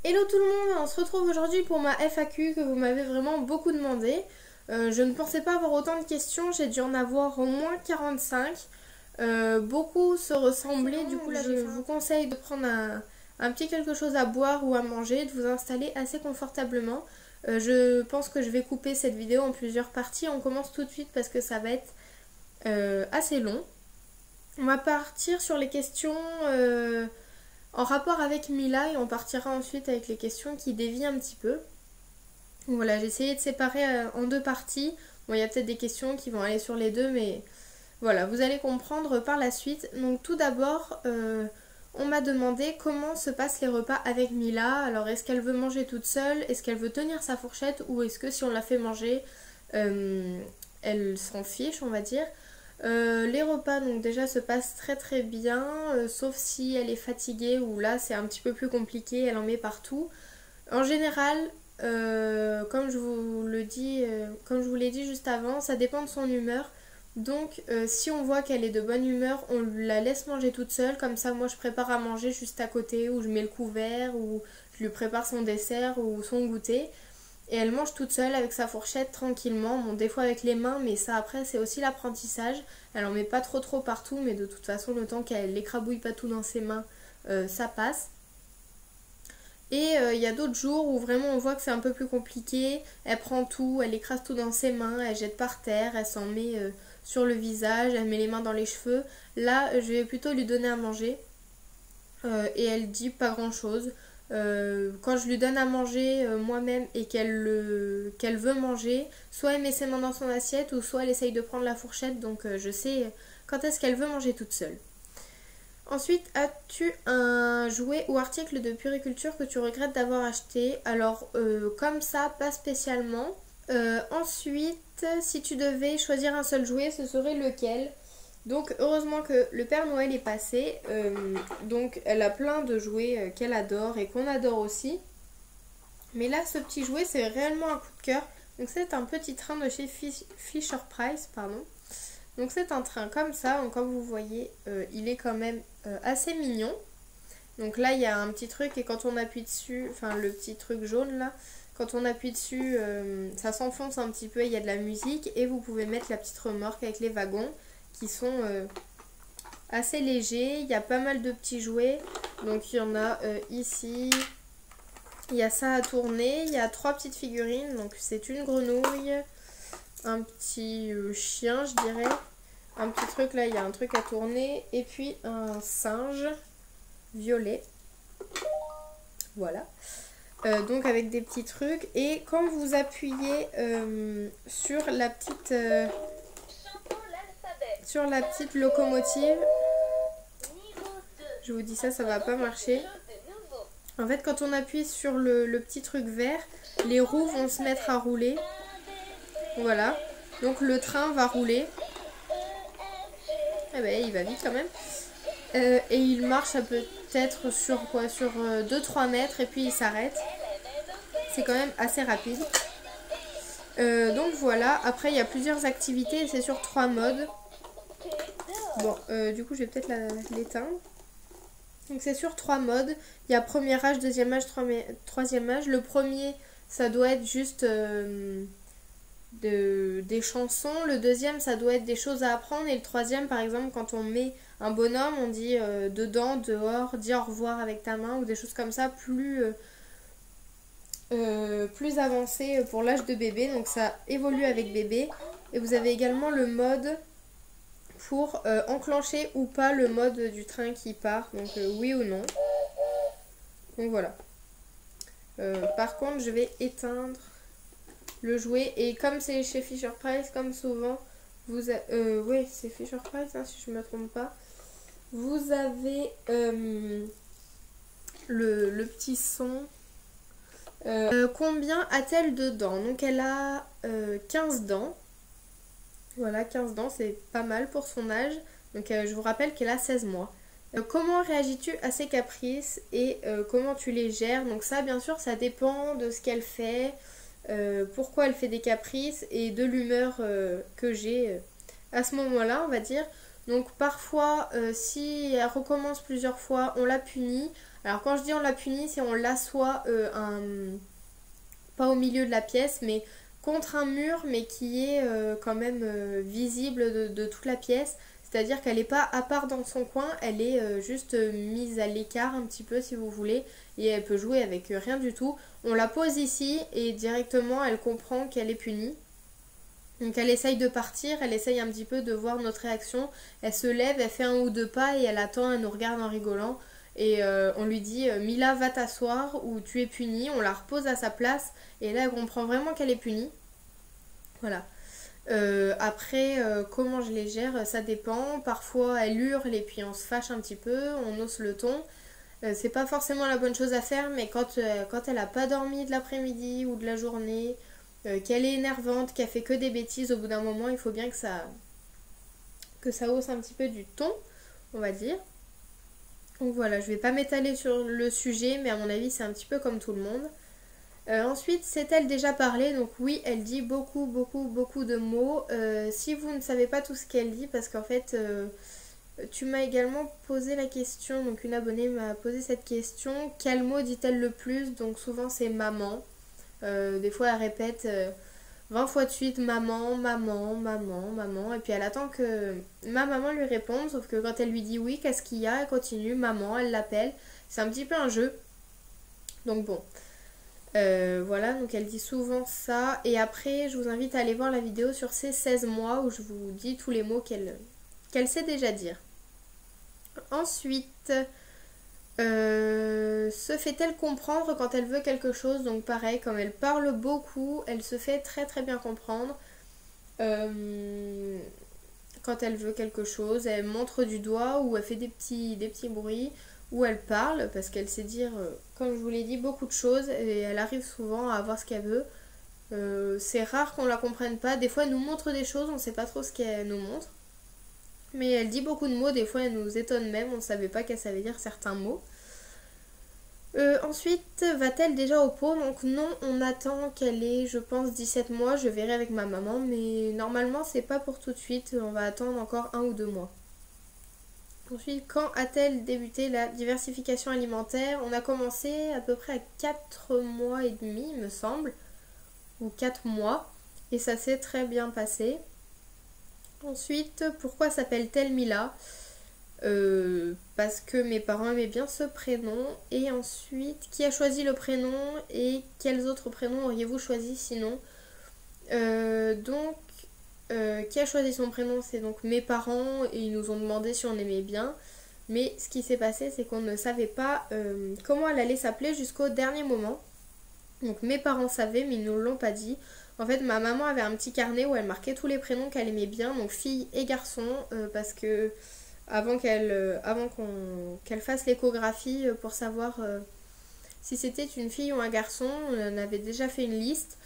Hello tout le monde, on se retrouve aujourd'hui pour ma FAQ que vous m'avez vraiment beaucoup demandé. Je ne pensais pas avoir autant de questions, j'ai dû en avoir au moins 45. Beaucoup se ressemblaient, du coup là je vous conseille de prendre un petit quelque chose à boire ou à manger, de vous installer assez confortablement. Je pense que je vais couper cette vidéo en plusieurs parties, on commence tout de suite parce que ça va être assez long. On va partir sur les questions en rapport avec Mila et on partira ensuite avec les questions qui dévient un petit peu. Donc voilà, j'ai essayé de séparer en deux parties. Bon, il y a peut-être des questions qui vont aller sur les deux, mais voilà, vous allez comprendre par la suite. Donc tout d'abord, on m'a demandé comment se passent les repas avec Mila. Alors est-ce qu'elle veut manger toute seule? Est-ce qu'elle veut tenir sa fourchette? Ou est-ce que si on la fait manger, elle s'en fiche, on va dire. Les repas donc déjà se passent très très bien, sauf si elle est fatiguée ou là c'est un petit peu plus compliqué, elle en met partout. En général, comme je vous l'ai dit juste avant, ça dépend de son humeur. Donc si on voit qu'elle est de bonne humeur, on la laisse manger toute seule, comme ça moi je prépare à manger juste à côté, ou je mets le couvert, ou je lui prépare son dessert ou son goûter. Et elle mange toute seule avec sa fourchette tranquillement, bon des fois avec les mains, mais ça après c'est aussi l'apprentissage. Elle en met pas trop partout, mais de toute façon le temps qu'elle l'écrabouille pas tout dans ses mains, ça passe. Et il y a d'autres jours où vraiment on voit que c'est un peu plus compliqué. Elle prend tout, elle écrase tout dans ses mains, elle jette par terre, elle s'en met sur le visage, elle met les mains dans les cheveux. Là je vais plutôt lui donner à manger. Et elle dit pas grand chose. Quand je lui donne à manger moi-même et qu'elle veut manger, soit elle met ses mains dans son assiette ou soit elle essaye de prendre la fourchette, donc je sais quand est-ce qu'elle veut manger toute seule. Ensuite, as-tu un jouet ou article de puériculture que tu regrettes d'avoir acheté? Alors comme ça, pas spécialement. Ensuite, si tu devais choisir un seul jouet, ce serait lequel? Donc heureusement que le Père Noël est passé, donc elle a plein de jouets qu'elle adore et qu'on adore aussi. Mais là ce petit jouet c'est réellement un coup de cœur. Donc c'est un petit train de chez Fisher Price, pardon. Donc c'est un train comme ça, donc comme vous voyez il est quand même assez mignon. Donc là il y a un petit truc et quand on appuie dessus, enfin le petit truc jaune là, quand on appuie dessus ça s'enfonce un petit peu, il y a de la musique et vous pouvez mettre la petite remorque avec les wagons qui sont assez légers. Il y a pas mal de petits jouets. Donc il y en a ici. Il y a ça à tourner. Il y a 3 petites figurines. Donc c'est une grenouille, un petit chien je dirais. Un petit truc là, il y a un truc à tourner. Et puis un singe violet. Voilà. Donc avec des petits trucs. Et quand vous appuyez sur la petite locomotive, je vous dis ça va pas marcher. En fait quand on appuie sur le petit truc vert, les roues vont se mettre à rouler. Voilà, donc le train va rouler. Eh ben il va vite quand même. Et il marche à peut-être sur 2-3 mètres et puis il s'arrête. C'est quand même assez rapide. Donc voilà, après il y a plusieurs activités et c'est sur 3 modes. Bon, du coup je vais peut-être l'éteindre. Donc c'est sur 3 modes. Il y a premier âge, deuxième âge, troisième âge. Le premier, ça doit être juste des chansons. Le deuxième, ça doit être des choses à apprendre. Et le troisième, par exemple, quand on met un bonhomme, on dit dedans, dehors, dis au revoir avec ta main ou des choses comme ça, plus avancées pour l'âge de bébé. Donc ça évolue avec bébé. Et vous avez également le mode pour enclencher ou pas le mode du train qui part, donc oui ou non. Donc voilà. Par contre je vais éteindre le jouet et comme c'est chez Fisher Price, comme souvent oui c'est Fisher Price hein, si je ne me trompe pas, vous avez le petit son. Combien a-t-elle de dents? Donc elle a 15 dents. Voilà, 15 dents, c'est pas mal pour son âge. Donc je vous rappelle qu'elle a 16 mois. Comment réagis-tu à ses caprices et comment tu les gères? Donc ça, bien sûr, ça dépend de ce qu'elle fait, pourquoi elle fait des caprices et de l'humeur que j'ai à ce moment-là, on va dire. Donc parfois, si elle recommence plusieurs fois, on la punit. Alors quand je dis on la punit, c'est on l'assoit pas au milieu de la pièce, mais contre un mur, mais qui est quand même visible de toute la pièce. C'est-à-dire qu'elle n'est pas à part dans son coin, elle est juste mise à l'écart un petit peu si vous voulez. Et elle peut jouer avec rien du tout. On la pose ici et directement elle comprend qu'elle est punie. Donc elle essaye de partir, elle essaye un petit peu de voir notre réaction. Elle se lève, elle fait un ou deux pas et elle attend, elle nous regarde en rigolant. Et on lui dit Mila, va t'asseoir ou tu es punie. On la repose à sa place et là elle comprend vraiment qu'elle est punie. Voilà. Après, comment je les gère, ça dépend. Parfois elle hurle et puis on se fâche un petit peu, on hausse le ton. C'est pas forcément la bonne chose à faire, mais quand elle a pas dormi de l'après-midi ou de la journée, qu'elle est énervante, qu'elle fait que des bêtises, au bout d'un moment, il faut bien que ça hausse un petit peu du ton, on va dire. Donc voilà, je vais pas m'étaler sur le sujet, mais à mon avis, c'est un petit peu comme tout le monde. Ensuite, sait-elle déjà parlé? Donc oui, elle dit beaucoup, beaucoup, beaucoup de mots. Si vous ne savez pas tout ce qu'elle dit, parce qu'en fait, tu m'as également posé la question, donc une abonnée m'a posé cette question, quel mot dit-elle le plus? Donc souvent c'est maman. Des fois elle répète 20 fois de suite maman, maman, maman, maman. Et puis elle attend que ma maman lui réponde, sauf que quand elle lui dit oui, qu'est-ce qu'il y a? Elle continue, maman, elle l'appelle. C'est un petit peu un jeu. Donc bon. Voilà, donc elle dit souvent ça. Et après, je vous invite à aller voir la vidéo sur ses 16 mois où je vous dis tous les mots qu'elle sait déjà dire. Ensuite, se fait-elle comprendre quand elle veut quelque chose? Donc pareil, comme elle parle beaucoup, elle se fait très très bien comprendre. Quand elle veut quelque chose, elle montre du doigt ou elle fait des petits bruits, ou elle parle parce qu'elle sait dire, comme je vous l'ai dit, beaucoup de choses et elle arrive souvent à avoir ce qu'elle veut. C'est rare qu'on la comprenne pas. Des fois elle nous montre des choses, on ne sait pas trop ce qu'elle nous montre. Mais elle dit beaucoup de mots, des fois elle nous étonne même, on ne savait pas qu'elle savait dire certains mots. Ensuite, va-t-elle déjà au pot? Donc non, on attend qu'elle ait, je pense, 17 mois, je verrai avec ma maman, mais normalement c'est pas pour tout de suite, on va attendre encore 1 ou 2 mois. Ensuite, quand a-t-elle débuté la diversification alimentaire? On a commencé à peu près à 4 mois et demi, il me semble, ou 4 mois, et ça s'est très bien passé. Ensuite, pourquoi s'appelle-t-elle Mila? Parce que mes parents aimaient bien ce prénom. Et ensuite, qui a choisi le prénom et quels autres prénoms auriez-vous choisi sinon? Qui a choisi son prénom? C'est donc mes parents et ils nous ont demandé si on aimait bien. Mais ce qui s'est passé, c'est qu'on ne savait pas comment elle allait s'appeler jusqu'au dernier moment. Donc mes parents savaient, mais ils ne nous l'ont pas dit. En fait, ma maman avait un petit carnet où elle marquait tous les prénoms qu'elle aimait bien, donc filles et garçons, parce que avant qu'elle fasse l'échographie pour savoir si c'était une fille ou un garçon, on avait déjà fait une liste.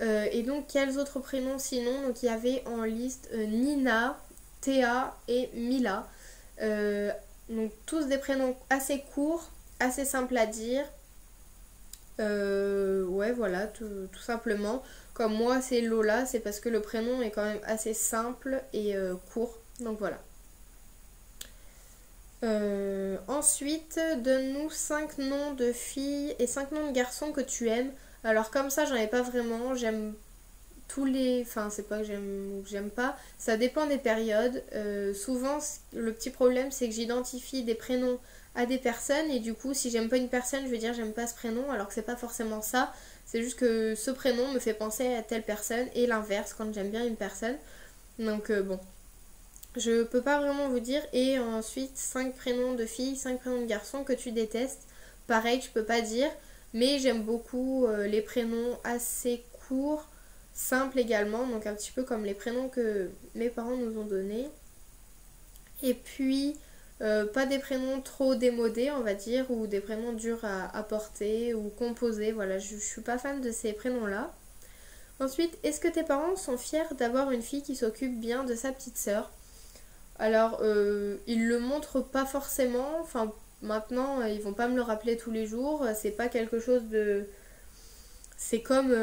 Et donc, quels autres prénoms sinon? Donc, il y avait en liste Nina, Théa et Mila. Donc, tous des prénoms assez courts, assez simples à dire. Ouais, voilà, tout simplement. Comme moi, c'est Lola, c'est parce que le prénom est quand même assez simple et court. Donc voilà. Ensuite, donne-nous 5 noms de filles et 5 noms de garçons que tu aimes. Alors comme ça, j'en ai pas vraiment. J'aime tous les... Enfin, c'est pas que j'aime ou que j'aime pas. Ça dépend des périodes. Souvent, le petit problème, c'est que j'identifie des prénoms à des personnes. Et du coup, si j'aime pas une personne, je vais dire j'aime pas ce prénom. Alors que c'est pas forcément ça. C'est juste que ce prénom me fait penser à telle personne. Et l'inverse, quand j'aime bien une personne. Donc bon. Je peux pas vraiment vous dire. Et ensuite, 5 prénoms de filles, 5 prénoms de garçons que tu détestes. Pareil, je peux pas dire. Mais j'aime beaucoup les prénoms assez courts, simples également. Donc un petit peu comme les prénoms que mes parents nous ont donnés. Et puis, pas des prénoms trop démodés, on va dire. Ou des prénoms durs à porter ou composés. Voilà, je suis pas fan de ces prénoms-là. Ensuite, est-ce que tes parents sont fiers d'avoir une fille qui s'occupe bien de sa petite sœur? Alors, ils le montrent pas forcément. Enfin, maintenant, ils vont pas me le rappeler tous les jours. C'est pas quelque chose de... C'est comme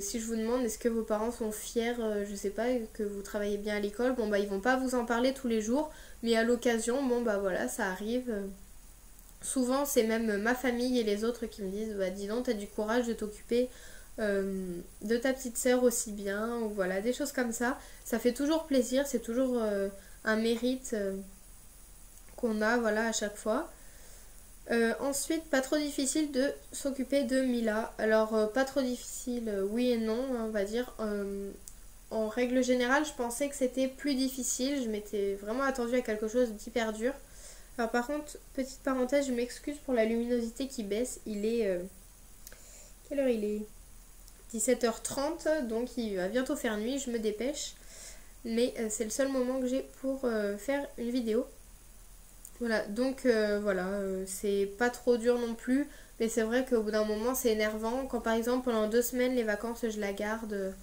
si je vous demande est-ce que vos parents sont fiers, je sais pas, que vous travaillez bien à l'école, bon bah ils vont pas vous en parler tous les jours, mais à l'occasion, bon bah voilà, ça arrive. Souvent c'est même ma famille et les autres qui me disent bah dis donc t'as du courage de t'occuper de ta petite sœur aussi bien, ou voilà, des choses comme ça. Ça fait toujours plaisir, c'est toujours un mérite qu'on a, voilà, à chaque fois. Ensuite, pas trop difficile de s'occuper de Mila. Alors, pas trop difficile, oui et non, on va dire. En règle générale, je pensais que c'était plus difficile. Je m'étais vraiment attendue à quelque chose d'hyper dur. Alors, par contre, petite parenthèse, je m'excuse pour la luminosité qui baisse. Il est. Quelle heure il est? 17h30, donc il va bientôt faire nuit. Je me dépêche. Mais c'est le seul moment que j'ai pour faire une vidéo. Voilà, donc voilà, c'est pas trop dur non plus, mais c'est vrai qu'au bout d'un moment c'est énervant. Quand par exemple pendant 2 semaines les vacances je la garde,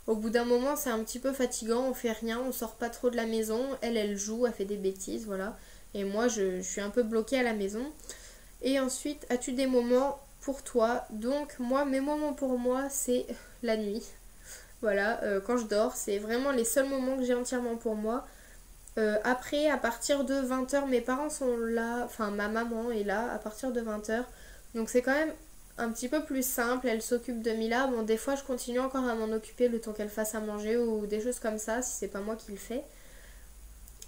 au bout d'un moment c'est un petit peu fatigant, on fait rien, on sort pas trop de la maison, elle joue, elle fait des bêtises, voilà. Et moi je suis un peu bloquée à la maison. Et ensuite, as-tu des moments pour toi? Donc moi, mes moments pour moi c'est la nuit. Voilà, quand je dors, c'est vraiment les seuls moments que j'ai entièrement pour moi. Après, à partir de 20h, mes parents sont là, enfin ma maman est là à partir de 20h. Donc c'est quand même un petit peu plus simple, elle s'occupe de Mila. Bon, des fois je continue encore à m'en occuper le temps qu'elle fasse à manger ou des choses comme ça, si c'est pas moi qui le fais.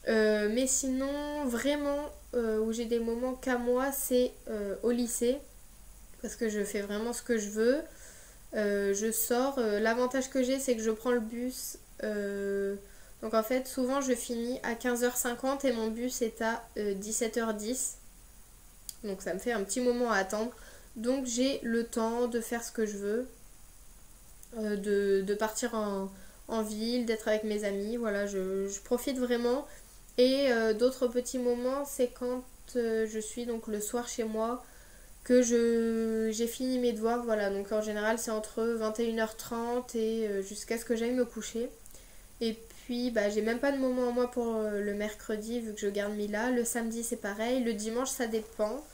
Mais sinon, vraiment, où j'ai des moments qu'à moi, c'est au lycée. Parce que je fais vraiment ce que je veux. Je sors. L'avantage que j'ai, c'est que je prends le bus. Donc en fait, souvent je finis à 15h50 et mon bus est à 17h10. Donc ça me fait un petit moment à attendre. Donc j'ai le temps de faire ce que je veux, de partir en ville, d'être avec mes amis. Voilà, je profite vraiment. Et d'autres petits moments, c'est quand je suis donc le soir chez moi, que j'ai fini mes devoirs. Voilà, donc en général c'est entre 21h30 et jusqu'à ce que j'aille me coucher. Et puis bah, j'ai même pas de moment à moi pour le mercredi vu que je garde Mila. Le samedi c'est pareil, le dimanche ça dépend.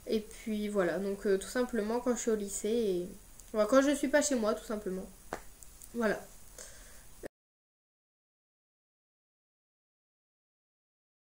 Et puis voilà, donc tout simplement quand je suis au lycée et... Enfin, quand je suis pas chez moi tout simplement. Voilà.